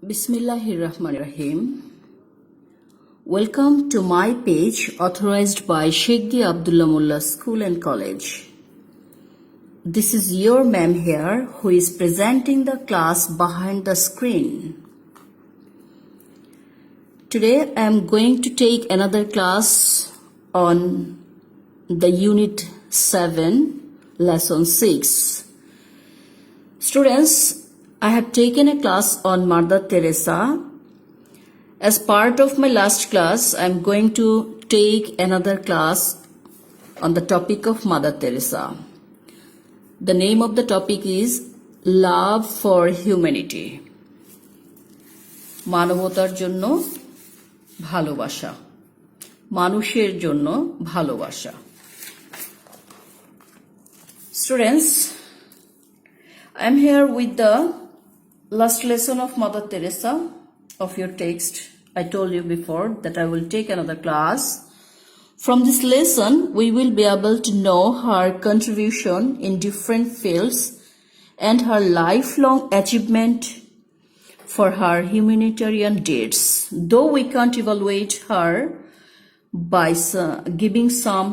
Bismillahirrahmanirrahim. Welcome to my page authorized by Sheikh Di Abdullah Mullah School and College. This is your ma'am here who is presenting the class behind the screen. Today I am going to take another class on the Unit 7, Lesson 6. Students, I have taken a class on Mother Teresa. As part of my last class, I am going to take another class on the topic of Mother Teresa. The name of the topic is Love for Humanity. মানবতার জন্য ভালোবাসা, মানুষের জন্য ভালোবাসা. Students, I am here with the last lesson of Mother Teresa of your text. I told you before that I will take another class. From this lesson, we will be able to know her contribution in different fields and her lifelong achievement for her humanitarian deeds. Though we can't evaluate her by giving some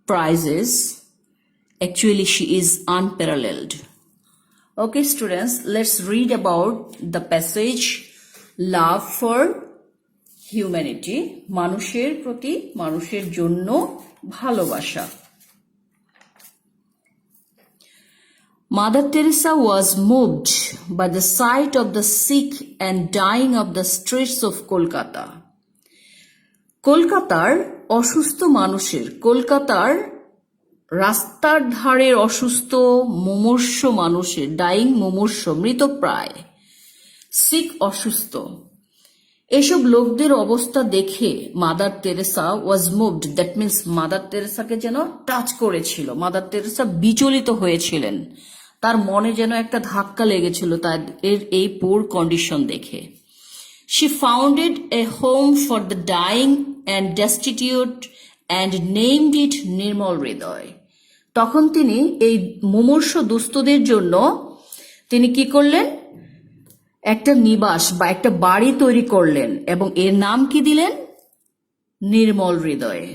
prizes, actually she is unparalleled. Okay, students, let's read about the passage Love for Humanity. মানুষের প্রতি, মানুষের জন্য ভালোবাসা. Mother Teresa was moved by the sight of the sick and dying of the streets of Kolkata. কলকাতার অসুস্থ মানুষের, কলকাতার রাস্তার ধারের অসুস্থ মুমূর্ষ মানুষের, ডাইং মুমূর্ষ, মৃতপ্রায়, সিক অসুস্থ, এসব লোকদের অবস্থা দেখে Mother Teresa was moved, that means Mother তেরেসাকে যেন টাচ করেছিল, মাদার তেরেসা বিচলিত হয়েছিলেন, তার মনে যেন একটা ধাক্কা লেগেছিল তাদের এই পুর কন্ডিশন দেখে. She founded a home for the dying and destitute and named it নির্মল হৃদয়. তখন তিনি এই মুমূর্ষ দুস্থদের জন্য তিনি কি করলেন, একটা নিবাস বা একটা বাড়ি তৈরি করলেন এবং এর নাম কি দিলেন, নির্মল হৃদয়,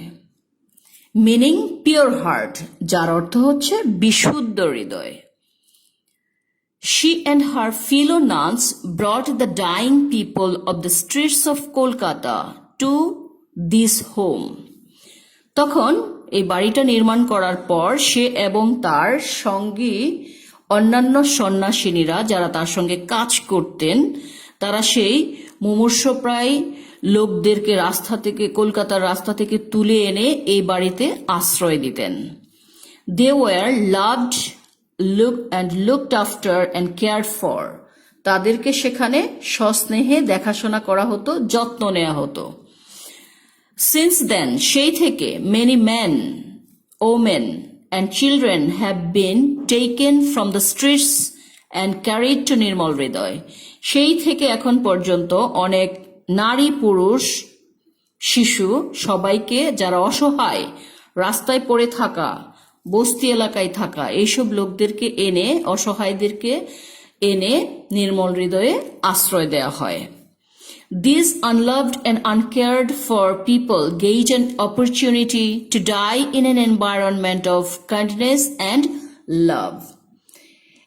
মিনিং পিওর হার্ট, যার অর্থ হচ্ছে বিশুদ্ধ হৃদয়. She and her fellow nuns brought the dying people of the streets of Kolkata to this home. তখন এই বাড়িটা নির্মাণ করার পর সে এবং তার সঙ্গী অন্যান্য সন্ন্যাসিনীরা যারা তার সঙ্গে কাজ করতেন, তারা সেই মুমূর্ষপ্রায় লোকদেরকে রাস্তা থেকে, কলকাতার রাস্তা থেকে তুলে এনে এই বাড়িতে আশ্রয় দিতেন. They were loved, looked after and cared for. তাদেরকে সেখানে সস্নেহে দেখাশোনা করা হতো, যত্ন নেওয়া হতো. Since then, সেই থেকে many men, women and children have been taken from the streets and carried to নির্মল হৃদয়. সেই থেকে এখন পর্যন্ত অনেক নারী, পুরুষ, শিশু সবাইকে, যারা অসহায়, রাস্তায় পড়ে থাকা, বস্তি এলাকায় থাকা এইসব লোকদেরকে এনে, অসহায়দেরকে এনে নির্মল হৃদয়ে আশ্রয় দেওয়া হয়. These unloved and uncared for people get an opportunity to die in an environment of kindness and love.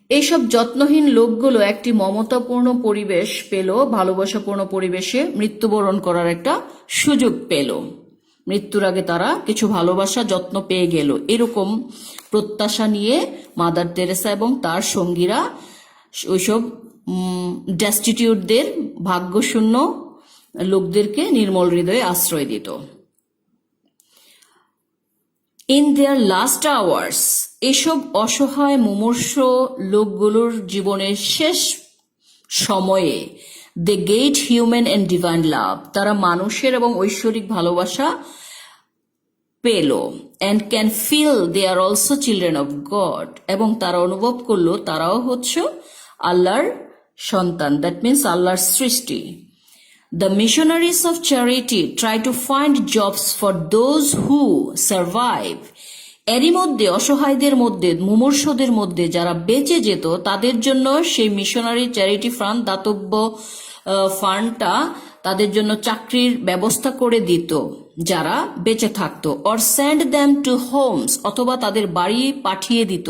এইসব যত্নহীন লোকগুলো একটি মমতাপূর্ণ পরিবেশ পেল, ভালোবাসাপূর্ণ পরিবেশে মৃত্যুবরণ করার একটা সুযোগ পেল. মৃত্যুর আগে তারা কিছু ভালোবাসা, যত্ন পেয়ে গেল, এরকম প্রত্যাশা নিয়ে মাদার তেরেসা এবং তার সঙ্গীরা ওইসব ডেস্টিটিউটদের, ভাগ্যশূন্য লোকদেরকে নির্মল হৃদয়ে আশ্রয় দিত. ইন দেয়ার লাস্ট আওয়ার্স, এসব অসহায় মুমূর্ষ লোকগুলোর জীবনের শেষ সময়ে, they get human and divine love, তারা মানুষের এবং ঐশ্বরিক ভালোবাসা পেল. And can feel they are also children of God, এবং তারা অনুভব করলো তারাও হচ্ছে আল্লাহর সন্তান, দ্যাট মিনস আল্লাহর সৃষ্টি. The missionaries of charity try to find jobs for those who survive. এরই মধ্যে অসহায়দের মধ্যে, মুমূর্ষদের মধ্যে যারা বেঁচে যেত, তাদের জন্য সেই মিশনারি চ্যারিটি ফান্ড, দাতব্য ফান্ডটা তাদের জন্য চাকরির ব্যবস্থা করে দিত যারা বেঁচে থাকতো, or send them to homes, অথবা তাদের বাড়ি পাঠিয়ে দিত,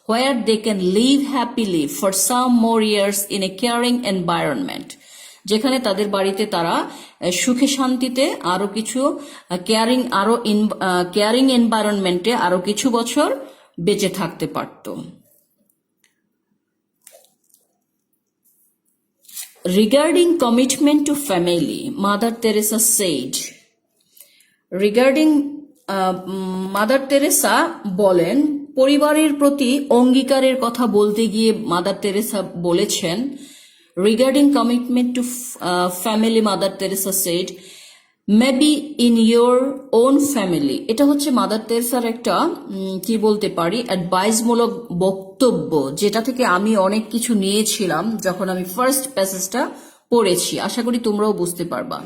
where they can live happily for some more years in a caring environment, যেখানে তাদের বাড়িতে তারা সুখে শান্তিতে আরো কিছু কেয়ারিং এনভায়রনমেন্টে আরো কিছু বছর বেঁচে থাকতে পারত। Regarding commitment to family, Mother Teresa said, Mother Teresa বলেন, পরিবারের প্রতি অঙ্গীকারের কথা বলতে গিয়ে মাদার তেরেসা বলেছেন, regarding commitment to family, Mother Teresa said, maybe in your own family. এটা হচ্ছে মাদার তেরেসার একটা কি বলতে পারি অ্যাডভাইসমূলক বক্তব্য, যেটা থেকে আমি অনেক কিছু নিয়েছিলাম যখন আমি ফার্স্ট প্যাসেজটা পড়েছি। আশা করি তোমরাও বুঝতে পারবা।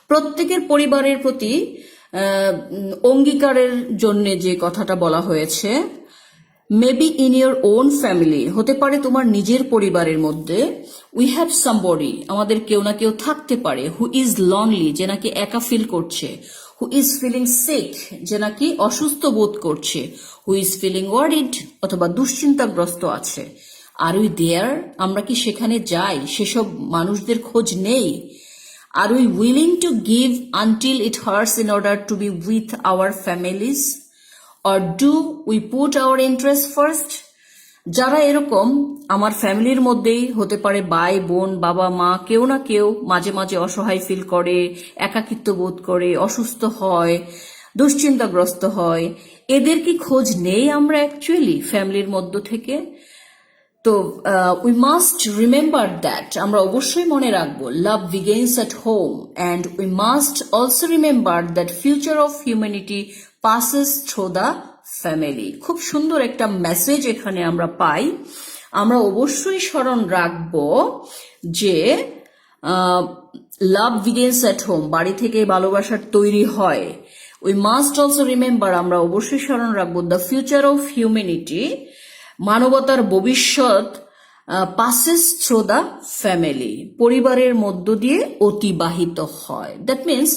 প্রত্যেকের পরিবারের প্রতি অঙ্গীকারের জন্য যে কথাটা বলা হয়েছে, maybe in your own family, হতে পারে তোমার নিজের পরিবারের মধ্যে, উই হ্যাভ সামবডি, আমাদের কেউ না কেউ থাকতে পারে, হু ইজ লনলি, যে নাকি একা ফিল করছে, হু ইজ ফিলিং সিক, যে নাকি অসুস্থ বোধ করছে, হু ইজ ফিলিং ওয়ারিড, অথবা দুশ্চিন্তাগ্রস্ত আছে। আর উই দেয়ার, আমরা কি সেখানে যাই, সেসব মানুষদের খোঁজ নেই? Are we willing to give until it hurts in order to be with our families, or do we put our interest first? যারা এরকম, আমার ফ্যামিলির মধ্যেই হতে পারে ভাই বোন বাবা মা, কেউ না কেউ মাঝে মাঝে অসহায় ফিল করে, একাকিত্ব বোধ করে, অসুস্থ হয়, দুশ্চিন্তাগ্রস্ত হয়, এদের কি খোঁজ নেই আমরা অ্যাকচুয়ালি ফ্যামিলির মধ্য থেকে? তো উই মাস্ট রিমেম্বার দ্যাট, আমরা অবশ্যই মনে রাখবো, love begins at home, and we must also remember that future of humanity passes through the family। খুব সুন্দর একটা মেসেজ এখানে আমরা পাই। আমরা অবশ্যই স্মরণ রাখবো যে লাভ বিগিনস অ্যাট হোম, বাড়ি থেকে ভালোবাসার তৈরি হয়। উই মাস্ট অলসো রিমেম্বার, আমরা অবশ্যই স্মরণ রাখবো, দ্য ফিউচার অফ হিউম্যানিটি, মানবতার ভবিষ্যৎ, passes through the family, পরিবারের মধ্য দিয়ে অতিবাহিত হয়। দ্যাট মিনস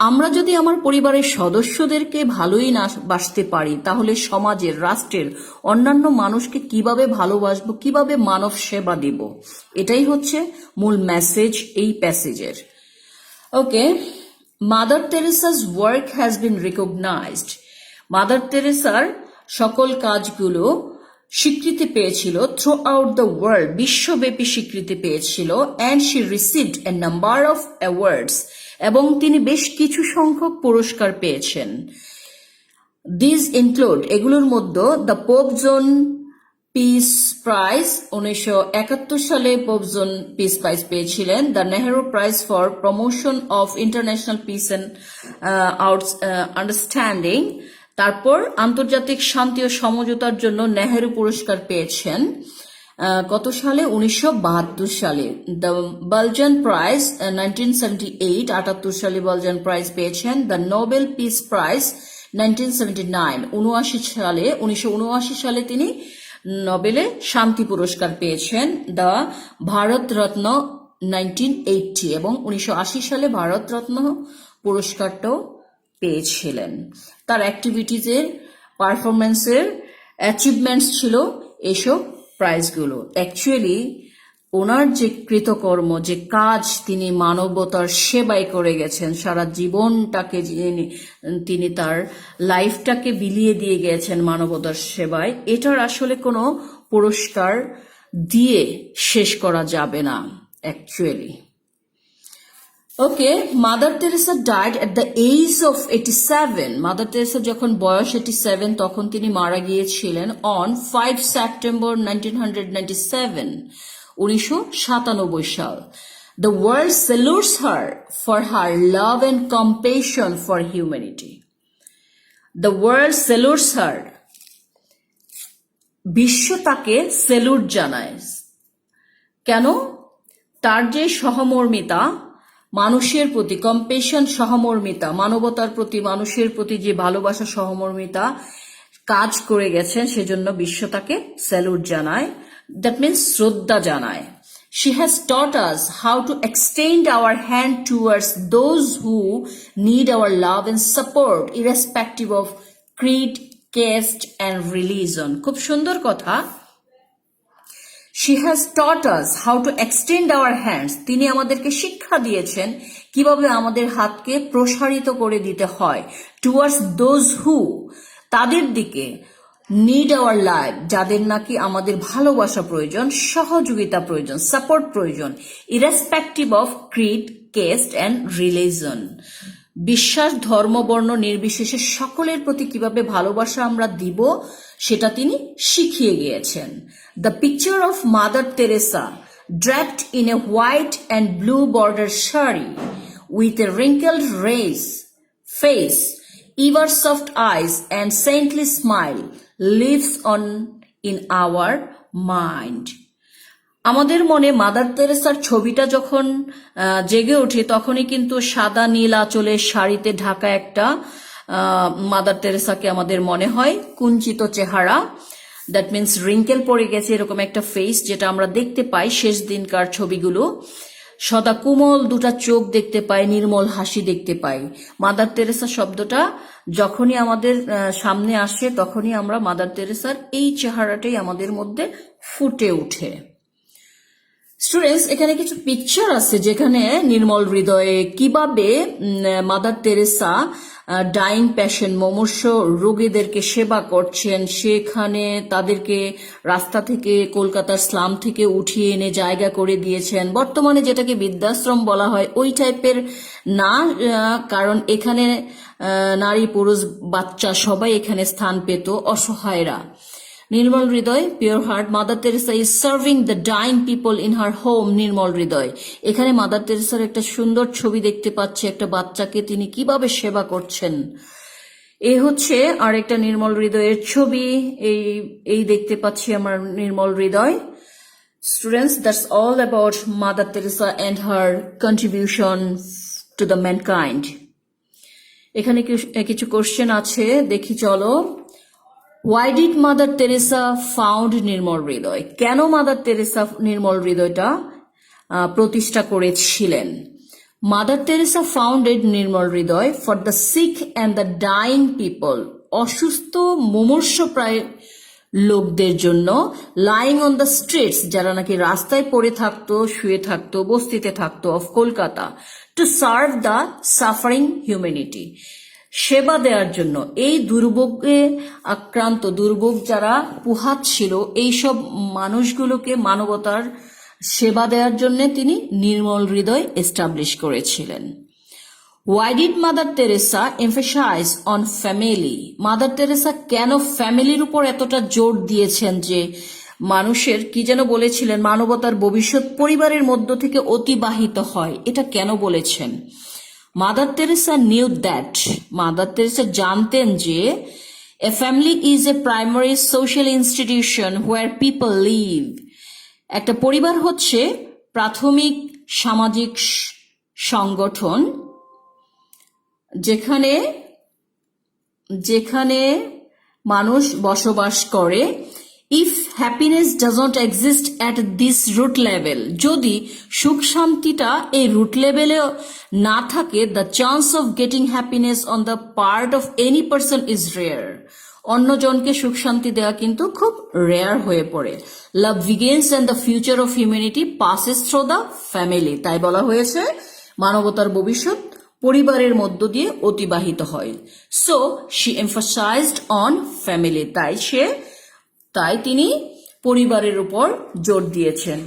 আমরা যদি আমার পরিবারের সদস্যদেরকে ভালোই না বাসতে পারি, তাহলে সমাজের, রাষ্ট্রের অন্যান্য মানুষকে কিভাবে ভালোবাসবো, কিভাবে মানব সেবা দিব? এটাই হচ্ছে মূল মেসেজ এই প্যাসেজের। Okay, Mother Teresa's work has been recognised. Mother তেরেসার সকল কাজগুলো স্বীকৃতি পেয়েছিল, থ্রু আউট দ্য ওয়ার্ল্ড, বিশ্বব্যাপী স্বীকৃতি পেয়েছিল, and she received a number of awards, এবং তিনি বেশ কিছু সংখ্যক পুরস্কার পেয়েছেন। দিস ইনক্লুড, এগুলোর মধ্যে the pope zone peace prize, 1971 সালে পোপ জোন পিস প্রাইজ পেয়েছিলেন, the Nehru prize for promotion of international piece and understanding, তারপর আন্তর্জাতিক শান্তি ও সমঝোতার জন্য নেহেরু পুরস্কার পেয়েছেন কত সালে? 1972 সালে। দ্য বালজান প্রাইজ 1978, 78 সালে বালজান প্রাইজ পেয়েছেন। দ্য নোবেল পিস প্রাইজ 1979, 1979 সালে তিনি নোবেলে শান্তি পুরস্কার পেয়েছেন। দ্য ভারত রত্ন 1980, এবং 1980 সালে ভারত রত্ন পুরস্কারটাও পেয়েছিলেন। তার অ্যাক্টিভিটিজের, পারফরমেন্সের, অ্যাচিভমেন্টস ছিল এসব প্রাইজগুলো। অ্যাকচুয়ালি ওনার যে কৃতকর্ম, যে কাজ তিনি মানবতার সেবায় করে গেছেন, সারা জীবনটাকে তিনি তার লাইফটাকে বিলিয়ে দিয়ে গেছেন মানবতার সেবায়, এটার আসলে কোনো পুরস্কার দিয়ে শেষ করা যাবে না actually. Okay, Mother Teresa died at the age of 87। Mother Teresa যখন বয়স 87, তখন তিনি মারা গিয়েছিলেন অন 5 সেপ্টেম্বর 1997, 1997 সাল। The world salutes her for her love and compassion for humanity. The world salutes her, বিশ্ব তাকে স্যালুট জানায়। কেন? তার যে সহমর্মিতা, মানুষের প্রতি কম্পেশন, সহমর্মিতা, মানবতার প্রতি, মানুষের প্রতি যে ভালোবাসা, সহমর্মিতা কাজ করে গেছেন, সেজন্য বিশ্ব তাকে স্যালুট জানায়। দ্যাট মিনস শ্রদ্ধা জানায়। She has taught us how to extend our hand towards those who need our love and support, irrespective of creed, caste, and religion. খুব সুন্দর কথা। She has taught us how to extend our hands. তিনি আমাদেরকে শিক্ষা দিয়েছেন কিভাবে আমাদের হাতকে প্রসারিত করে দিতে হয়। Towards those who, তাদের দিকে, need our life, যাদের নাকি আমাদের ভালোবাসা প্রয়োজন, সহযোগিতা প্রয়োজন, সাপোর্ট প্রয়োজন, irrespective of creed, caste and religion. বিশ্বাস, ধর্ম, বর্ণ নির্বিশেষে সকলের প্রতি কিভাবে ভালোবাসা আমরা দিব সেটা তিনি শিখিয়ে গিয়েছেন। The picture of Mother Teresa draped in a white and blue bordered sari with a wrinkled face, ever soft eyes and saintly smile lives on in our mind. আমাদের মনে মাদার তেরেসার ছবিটা যখন জেগে ওঠে তখনই কিন্তু সাদা নীল আঁচলের শাড়িতে ঢাকা একটা মাদার তেরেসাকে আমাদের মনে হয়, কুঞ্চিত চেহারা, দ্যাট মিনস রিঙ্কেল পড়ে গেছে এরকম একটা ফেস, যেটা আমরা দেখতে পাই শেষ দিনকার ছবিগুলো। সদা কোমল দুটা চোখ দেখতে পাই, নির্মল হাসি দেখতে পাই। মাদার তেরেসা শব্দটা যখনই আমাদের সামনে আসে তখনই আমরা মাদার তেরেসার এই চেহারাটাই আমাদের মধ্যে ফুটে ওঠে। স্টুডেন্টস, এখানে কিছু পিকচার আছে যেখানে নির্মল হৃদয়ে কিভাবে মাদার তেরেসা ডাইং প্যাশেন্ট, মুমূর্ষ রোগীদেরকে সেবা করছেন। সেখানে তাদেরকে রাস্তা থেকে, কলকাতার স্লাম থেকে উঠিয়ে এনে জায়গা করে দিয়েছেন। বর্তমানে যেটাকে বৃদ্ধাশ্রম বলা হয় ওই টাইপের না, কারণ এখানে নারী, পুরুষ, বাচ্চা সবাই এখানে স্থান পেত, অসহায়রা। Nirmal Hriday, pure heart, Mother Teresa is serving the dying people in her home. Nirmal Hriday, এখানে মাদার তেরেসার একটা সুন্দর ছবি দেখতে পাচ্ছি, একটা বাচ্চাকে তিনি কিভাবে সেবা করছেন। এই হচ্ছে আর একটা নির্মল হৃদয়ের ছবি, এই দেখতে পাচ্ছি আমার Nirmal Hriday. Students, that's all about Mother Teresa and her contribution to the mankind. এখানে কিছু কোশ্চেন আছে, দেখি চলো। Why did Mother Teresa found নির্মল হৃদয়? কেন মাদার তেরেসা নির্মল হৃদয়টা প্রতিষ্ঠা করেছিলেন? Mother Teresa founded Nirmal Hriday for the sick and the dying people, অসুস্থ মুমূর্ষপ্রায় লোকদের জন্য, লাইং অন দ্য স্ট্রিটস, যারা নাকি রাস্তায় পড়ে থাকতো, শুয়ে থাকতো, বস্তিতে থাকতো, of Kolkata, to serve the suffering humanity, সেবা দেওয়ার জন্য। এই দুর্ভোগে আক্রান্ত, দুর্ভোগ যারা পোহাচ্ছিল এইসব মানুষগুলোকে মানবতার সেবা দেওয়ার জন্য তিনি নির্মল হৃদয় এস্টাবলিশ করেছিলেন। Why did Mother Teresa emphasize on family? Mother Teresa কেন ফ্যামিলির উপর এতটা জোর দিয়েছেন যে মানুষের, কি যেন বলেছিলেন, মানবতার ভবিষ্যৎ পরিবারের মধ্য থেকে অতিবাহিত হয়, এটা কেন বলেছেন? Mother Teresa knew that, mother Teresa জানতেন যে a family is a primary social institution where people live, একটা পরিবার হচ্ছে প্রাথমিক সামাজিক সংগঠন যেখানে মানুষ বসবাস করে। If happiness doesn't exist at this root level, যদি সুখ শান্তিটা এই রুট লেভেলে না থাকে, the chance of getting happiness on the part of any person is rare. অন্যজনকে সুখ শান্তি দেওয়া কিন্তু খুব রেয়ার হয়ে পড়ে। Love begins and the future of humanity passes through the family. তাই বলা হয়েছে মানবতার ভবিষ্যৎ পরিবারের মধ্য দিয়ে অতিবাহিত হয়। So she emphasized on family. তাই তিনি পরিবারের উপর জোর দিয়েছেন।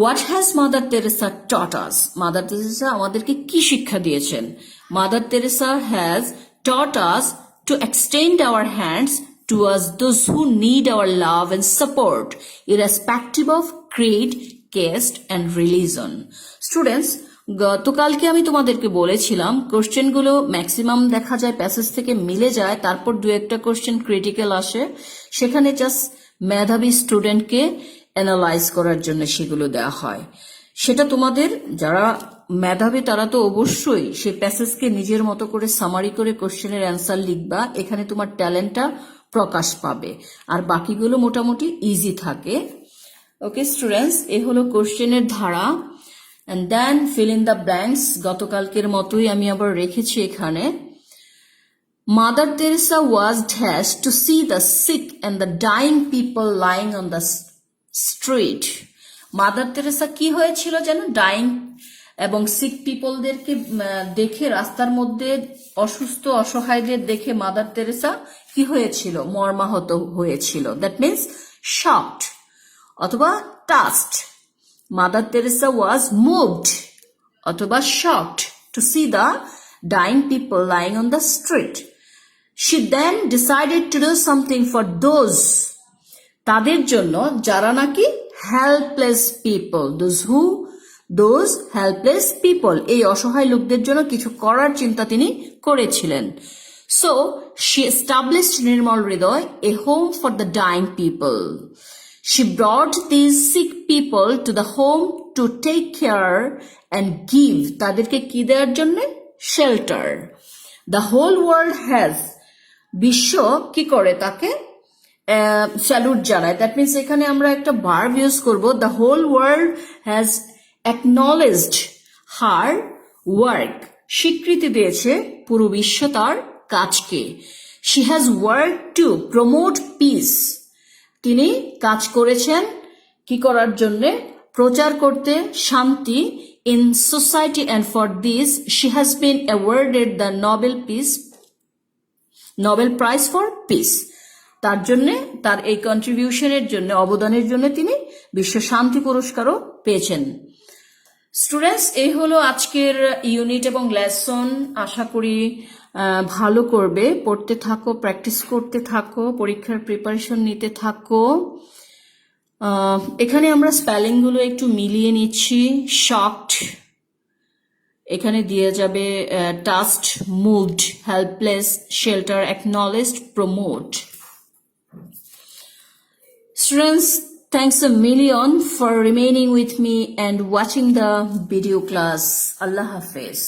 What has Mother Teresa taught us? Mother Teresa আমাদেরকে কি শিক্ষা দিয়েছেন? Mother Teresa has taught us to extend our hands towards those who need our love and support, irrespective of creed, caste and religion. Students, গতকালকে আমি তোমাদেরকে বলেছিলাম কোশ্চেনগুলো maximum দেখা যায় প্যাসেজ থেকে মিলে যায়, তারপর দু একটা কোশ্চেন ক্রিটিক্যাল আসে, সেখানে জাস্ট মেধাবী স্টুডেন্টকে অ্যানালাইজ করার জন্য সেগুলো দেওয়া হয়। সেটা তোমাদের যারা মেধাবী তারা তো অবশ্যই সেই প্যাসেজকে নিজের মতো করে সামারি করে কোশ্চেনের অ্যান্সার লিখবা, এখানে তোমার ট্যালেন্টটা প্রকাশ পাবে। আর বাকিগুলো মোটামুটি ইজি থাকে। ওকে স্টুডেন্টস, এ হলো কোশ্চেনের ধারা। And then fill in the blanks, গতকালকের মতোই আমি আবার রেখেছি এখানে। Mother Teresa was dashed to see the sick and the dying people lying on the street. Mother Teresa কি হয়েছিল যেন? ডাইং এবং সিক পিপলদেরকে দেখে, রাস্তার মধ্যে অসুস্থ অসহায়দের দেখে মাদার তেরেসা কি হয়েছিল? মর্মাহত হয়েছিল। দ্যাট মিনস শকড অথবা touched. Mother Teresa was moved অথবা shocked two C the dying people lying on the street. She then decided to do something for those, তাদের জন্য যারা নাকি helpless people, those helpless people, এই অসহায় লোকদের জন্য কিছু করার চিন্তা তিনি করেছিলেন। So she established Nirmal Hridoy, a home for the dying people. She brought these sick people to the home to take care and give, তাদেরকে কি দেওয়ার জন্য? Shelter. The whole world has, বিশ্ব কি করে? তাকে স্যালুট জানায়। দ্যাট মিনস এখানে আমরা একটা ভার্ব ইউজ করব। The whole world has acknowledged her work, স্বীকৃতি দিয়েছে পুরো বিশ্ব তার কাজকে। She has work to promote peace, তিনি কাজ করেছেন কি করার জন্য? প্রচার করতে শান্তি in society, and for this she has been awarded the Nobel Prize for Peace. তার জন্য, তার এই কন্ট্রিবিউশনের জন্য, অবদানের জন্য তিনি বিশ্ব শান্তি পুরস্কারও পেয়েছেন। স্টুডেন্টস, এই হলো আজকের ইউনিট এবং লেসন। আশা করি ভালো করবে। পড়তে থাকো, প্র্যাকটিস করতে থাকো, পরীক্ষার প্রিপারেশন নিতে থাকো। এখানে আমরা স্পেলিং গুলো একটু মিলিয়ে নিচ্ছি। শকড, এখানে দিয়ে যাবে touched, moved, helpless, shelter, acknowledged, promote. Students, thanks a million for remaining with me and watching the video class. Allah Hafiz.